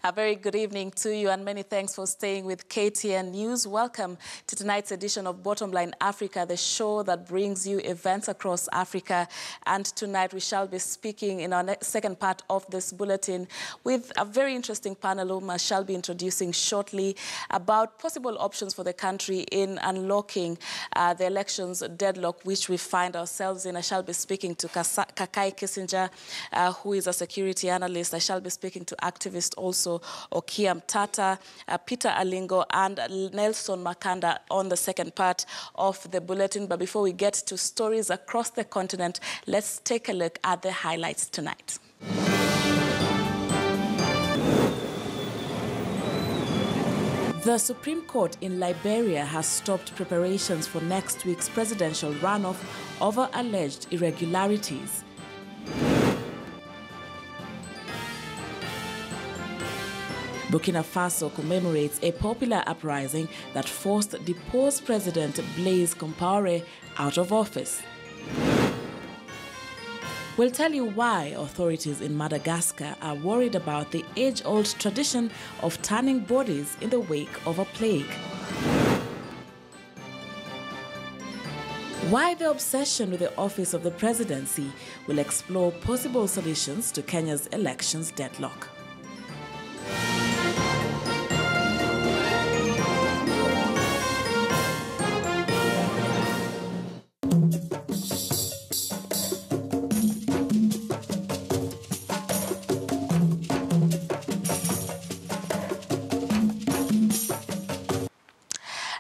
A very good evening to you and many thanks for staying with KTN News. Welcome to tonight's edition of Bottomline Africa, the show that brings you events across Africa. And tonight we shall be speaking in our second part of this bulletin with a very interesting panel whom I shall be introducing shortly about possible options for the country in unlocking the elections deadlock which we find ourselves in. I shall be speaking to Kakai Kissinger, who is a security analyst. I shall be speaking to activist also Okiam Tata, Peter Alingo and Nelson Makanda on the second part of the bulletin. But before we get to stories across the continent, let's take a look at the highlights tonight. The Supreme Court in Liberia has stopped preparations for next week's presidential runoff over alleged irregularities. Burkina Faso commemorates a popular uprising that forced deposed President Blaise Compaoré out of office. We'll tell you why authorities in Madagascar are worried about the age-old tradition of turning bodies in the wake of a plague. Why the obsession with the office of the presidency. Will explore possible solutions to Kenya's elections deadlock.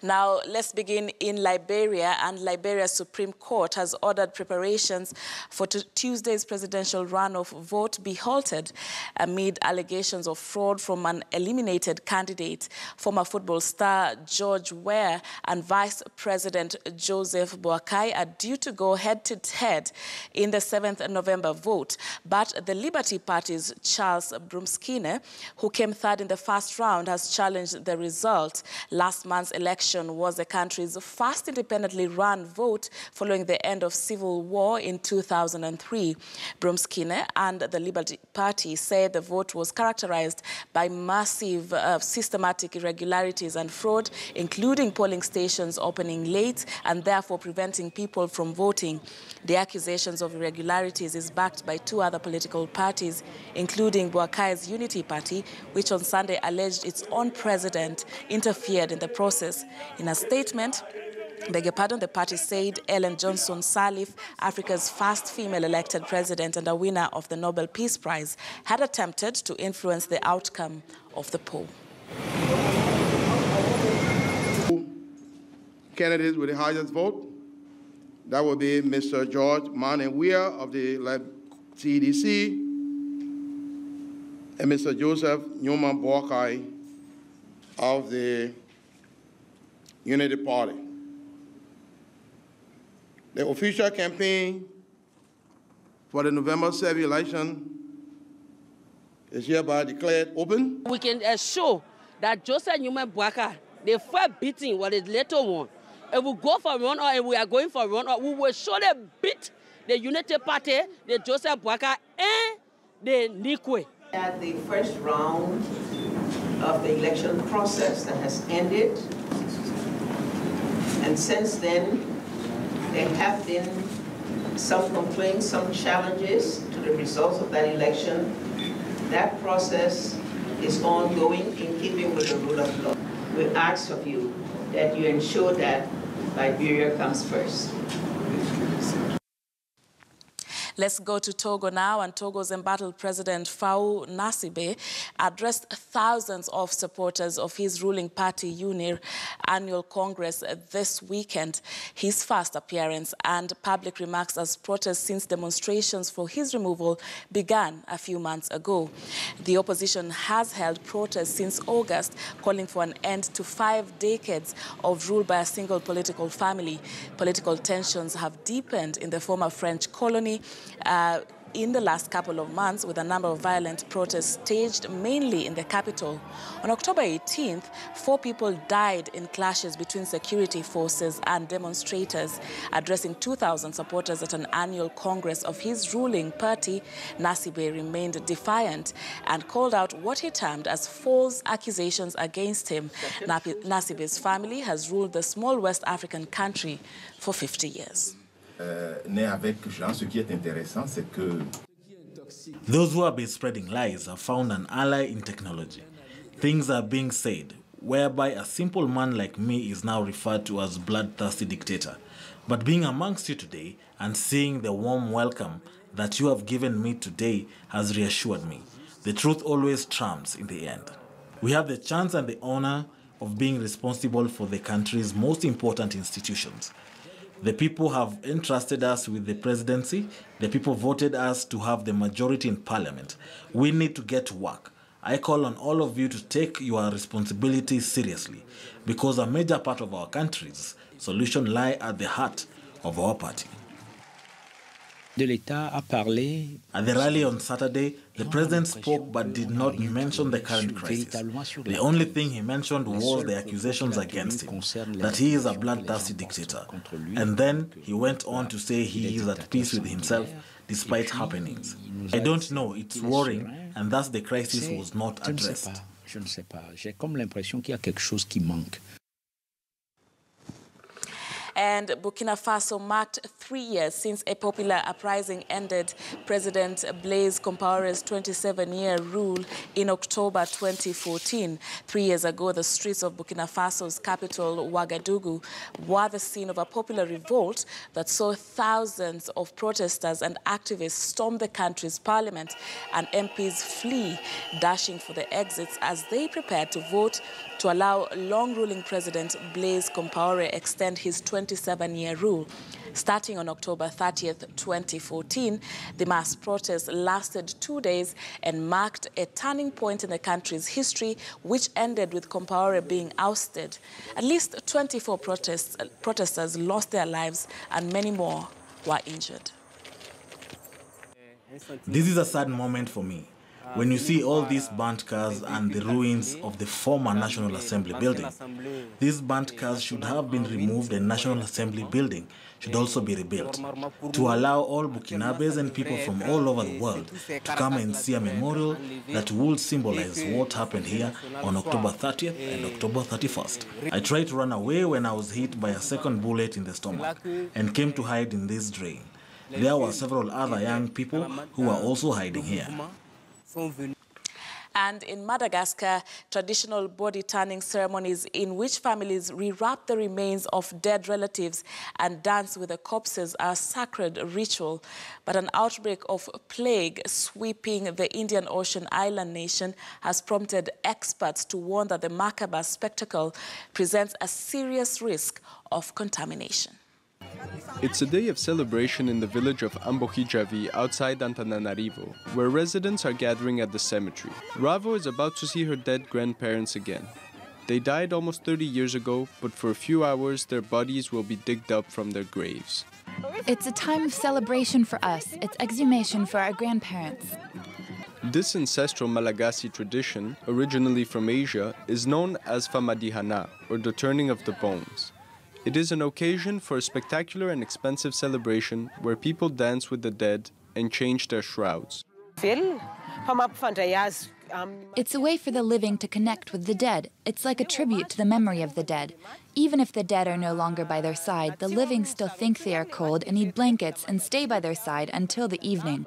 Now, let's begin in Liberia, and Liberia's Supreme Court has ordered preparations for Tuesday's presidential runoff vote be halted amid allegations of fraud from an eliminated candidate. Former football star George Weah and Vice President Joseph Boakai are due to go head-to-head in the 7th November vote. But the Liberty Party's Charles Brumskine, who came third in the first round, has challenged the result. Last month's election was the country's first independently run vote following the end of civil war in 2003. Brumskine and the Liberty Party said the vote was characterized by massive systematic irregularities and fraud, including polling stations opening late and therefore preventing people from voting. The accusations of irregularities is backed by two other political parties, including Boakai's Unity Party, which on Sunday alleged its own president interfered in the process. In a statement, the party said Ellen Johnson Sirleaf, Africa's first female elected president and a winner of the Nobel Peace Prize, had attempted to influence the outcome of the poll. Candidates with the highest vote, that will be Mr. George Weah of the CDC and Mr. Joseph Newman Boakai of the Unity Party. The official campaign for the November 7th election is hereby declared open. We can show that Joseph Newman Boakai, the first beating was the later one. If we go for run or if we are going for run or we will surely beat the Unity Party, the Joseph Boakai and the Nikwe. At the first round of the election process that has ended, and since then, there have been some complaints, some challenges to the results of that election. That process is ongoing in keeping with the rule of law. We ask of you that you ensure that Liberia comes first. Let's go to Togo now, and Togo's embattled President Faou Nassibé addressed thousands of supporters of his ruling party UNIR annual Congress this weekend, his first appearance and public remarks as protest since demonstrations for his removal began a few months ago. The opposition has held protests since August, calling for an end to 5 decades of rule by a single political family. Political tensions have deepened in the former French colony, in the last couple of months, with a number of violent protests staged mainly in the capital. On October 18th, 4 people died in clashes between security forces and demonstrators. Addressing 2,000 supporters at an annual congress of his ruling party, Nasibe remained defiant and called out what he termed as false accusations against him. Nasibe's family has ruled the small West African country for 50 years. Those who have been spreading lies have found an ally in technology. Things are being said whereby a simple man like me is now referred to as bloodthirsty dictator. But being amongst you today and seeing the warm welcome that you have given me today has reassured me. The truth always trumps in the end. We have the chance and the honor of being responsible for the country's most important institutions. The people have entrusted us with the presidency. The people voted us to have the majority in parliament. We need to get to work. I call on all of you to take your responsibilities seriously, because a major part of our country's solution lie at the heart of our party. At the rally on Saturday, the president spoke but did not mention the current crisis. The only thing he mentioned was the accusations against him, that he is a bloodthirsty dictator. And then he went on to say he is at peace with himself despite happenings. I don't know, it's worrying, and thus the crisis was not addressed. And Burkina Faso marked 3 years since a popular uprising ended President Blaise Compaore's 27-year rule in October 2014. 3 years ago, the streets of Burkina Faso's capital, Ouagadougou, were the scene of a popular revolt that saw thousands of protesters and activists storm the country's parliament and MPs flee, dashing for the exits as they prepared to vote to allow long-ruling President Blaise Compaore extend his 27-year rule. Starting on October 30th, 2014, the mass protests lasted 2 days and marked a turning point in the country's history, which ended with Compaore being ousted. At least 24 protesters lost their lives and many more were injured. This is a sad moment for me. When you see all these burnt cars and the ruins of the former National Assembly building, these burnt cars should have been removed and National Assembly building should also be rebuilt to allow all Burkinabes and people from all over the world to come and see a memorial that would symbolize what happened here on October 30th and October 31st. I tried to run away when I was hit by a second bullet in the stomach and came to hide in this drain. There were several other young people who were also hiding here. And in Madagascar, traditional body turning ceremonies in which families rewrap the remains of dead relatives and dance with the corpses are a sacred ritual. But an outbreak of plague sweeping the Indian Ocean island nation has prompted experts to warn that the macabre spectacle presents a serious risk of contamination. It's a day of celebration in the village of Ambohijavi outside Antananarivo, where residents are gathering at the cemetery. Ravo is about to see her dead grandparents again. They died almost 30 years ago, but for a few hours their bodies will be digged up from their graves. It's a time of celebration for us. It's exhumation for our grandparents. This ancestral Malagasy tradition, originally from Asia, is known as Famadihana, or the turning of the bones. It is an occasion for a spectacular and expensive celebration where people dance with the dead and change their shrouds. It's a way for the living to connect with the dead. It's like a tribute to the memory of the dead. Even if the dead are no longer by their side, the living still think they are cold and need blankets and stay by their side until the evening.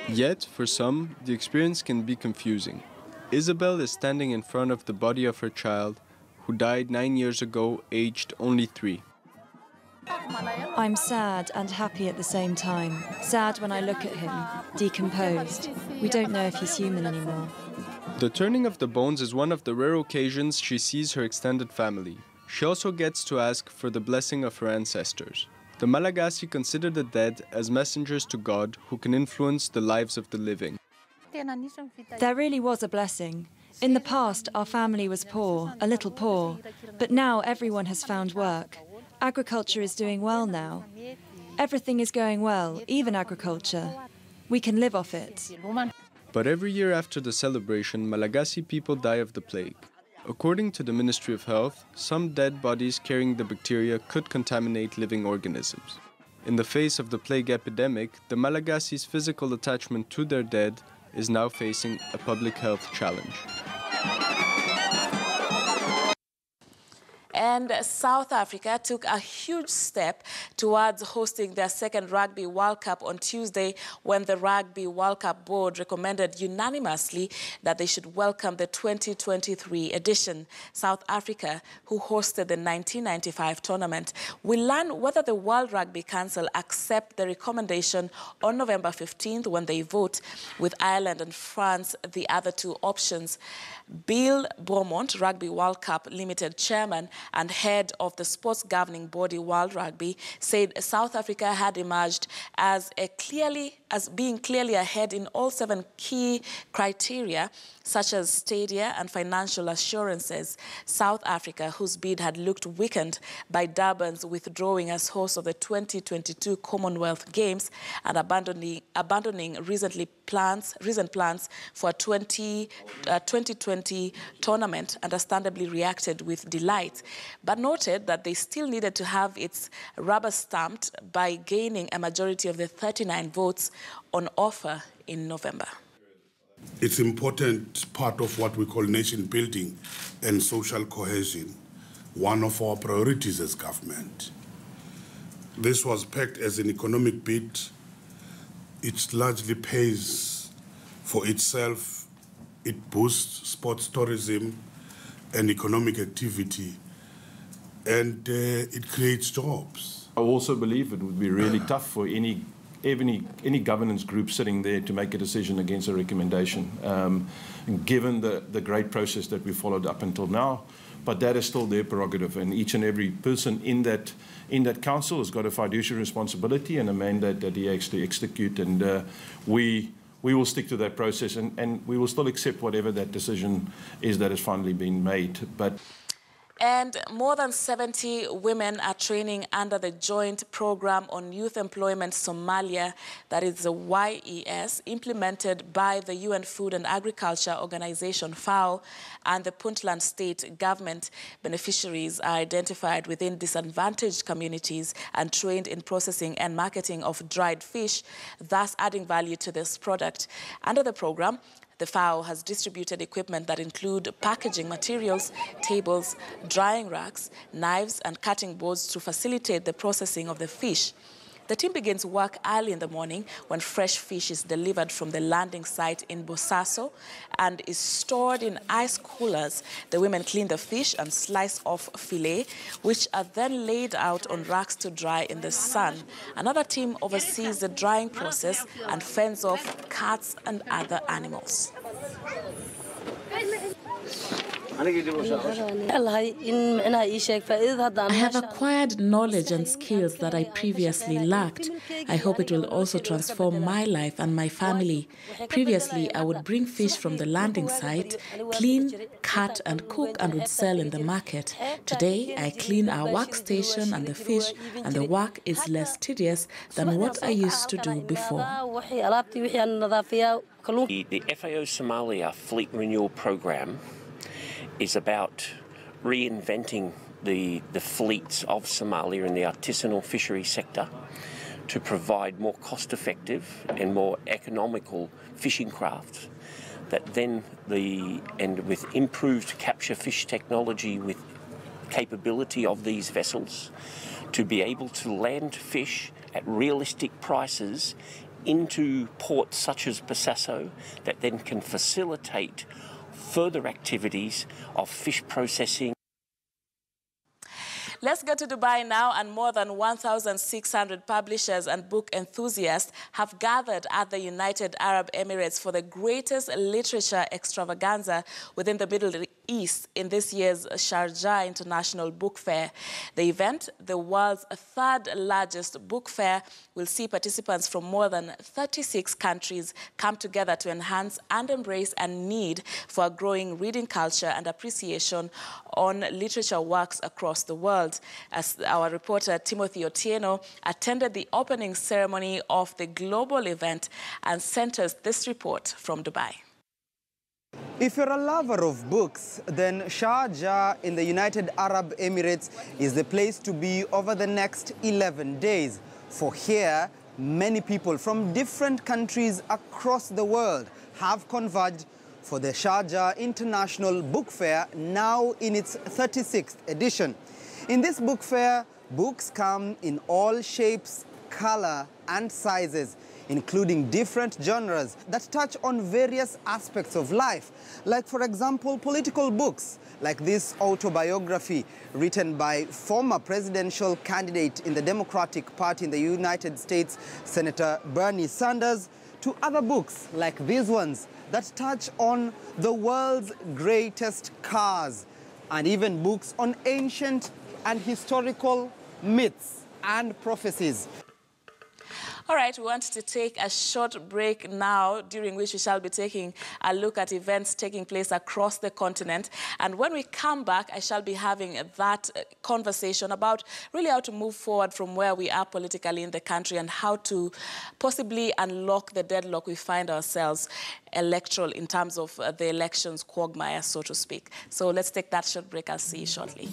Yet, for some, the experience can be confusing. Isabel is standing in front of the body of her child, who died 9 years ago, aged only 3. I'm sad and happy at the same time. Sad when I look at him, decomposed. We don't know if he's human anymore. The turning of the bones is one of the rare occasions she sees her extended family. She also gets to ask for the blessing of her ancestors. The Malagasy consider the dead as messengers to God who can influence the lives of the living. There really was a blessing. In the past, our family was poor, a little poor, but now everyone has found work. Agriculture is doing well now. Everything is going well, even agriculture. We can live off it. But every year after the celebration, Malagasy people die of the plague. According to the Ministry of Health, some dead bodies carrying the bacteria could contaminate living organisms. In the face of the plague epidemic, the Malagasy's physical attachment to their dead is now facing a public health challenge. And South Africa took a huge step towards hosting their second Rugby World Cup on Tuesday when the Rugby World Cup board recommended unanimously that they should welcome the 2023 edition. South Africa, who hosted the 1995 tournament, will learn whether the World Rugby Council accept the recommendation on November 15th when they vote, with Ireland and France the other two options. Bill Beaumont, Rugby World Cup Limited chairman and head of the sports governing body World Rugby, said South Africa had emerged as being clearly ahead in all 7 key criteria, such as stadia and financial assurances. South Africa, whose bid had looked weakened by Durban's withdrawing as host of the 2022 Commonwealth Games and abandoning recent plans for a 2020 tournament, understandably reacted with delight, but noted that they still needed to have its rubber stamped by gaining a majority of the 39 votes on offer in November. It's an important part of what we call nation building and social cohesion, one of our priorities as government. This was pegged as an economic bid. It largely pays for itself. It boosts sports tourism and economic activity, and it creates jobs. I also believe it would be really tough for any governance group sitting there to make a decision against a recommendation, given the great process that we followed up until now. But that is still their prerogative, and each and every person in that council has got a fiduciary responsibility and a mandate that he has to execute, and we will stick to that process, and we will still accept whatever that decision is that has finally been made. And more than 70 women are training under the Joint Program on Youth Employment Somalia, that is the YES, implemented by the UN Food and Agriculture Organization, FAO, and the Puntland State Government. Beneficiaries are identified within disadvantaged communities and trained in processing and marketing of dried fish, thus adding value to this product. Under the program, the FAO has distributed equipment that include packaging materials, tables, drying racks, knives, and cutting boards to facilitate the processing of the fish. The team begins work early in the morning when fresh fish is delivered from the landing site in Bosaso and is stored in ice coolers. The women clean the fish and slice off fillet, which are then laid out on racks to dry in the sun. Another team oversees the drying process and fends off cats and other animals. I have acquired knowledge and skills that I previously lacked. I hope it will also transform my life and my family. Previously, I would bring fish from the landing site, clean, cut, and cook, and would sell in the market. Today, I clean our workstation and the fish, and the work is less tedious than what I used to do before. The FAO Somalia Fleet Renewal Program is about reinventing the fleets of Somalia in the artisanal fishery sector to provide more cost-effective and more economical fishing crafts that then with improved capture fish technology, with capability of these vessels to be able to land fish at realistic prices into ports such as Bosaso that then can facilitate further activities of fish processing. Let's go to Dubai now, and more than 1,600 publishers and book enthusiasts have gathered at the United Arab Emirates for the greatest literature extravaganza within the Middle East in this year's Sharjah International Book Fair. The event, the world's third largest book fair, will see participants from more than 36 countries come together to enhance and embrace a need for a growing reading culture and appreciation on literature works across the world. event. As our reporter Timothy Otieno attended the opening ceremony of the global event and sent us this report from Dubai. If you're a lover of books, then Sharjah in the United Arab Emirates is the place to be over the next 11 days. For here, many people from different countries across the world have converged for the Sharjah International Book Fair, now in its 36th edition. In this book fair, books come in all shapes, color, and sizes, including different genres that touch on various aspects of life, like, for example, political books, like this autobiography written by former presidential candidate in the Democratic Party in the United States, Senator Bernie Sanders, to other books like these ones that touch on the world's greatest cars, and even books on ancient and historical myths and prophecies. All right, we want to take a short break now, during which we shall be taking a look at events taking place across the continent. And when we come back, I shall be having that conversation about really how to move forward from where we are politically in the country and how to possibly unlock the deadlock we find ourselves electoral in terms of the elections quagmire, so to speak. So let's take that short break. I'll see you shortly.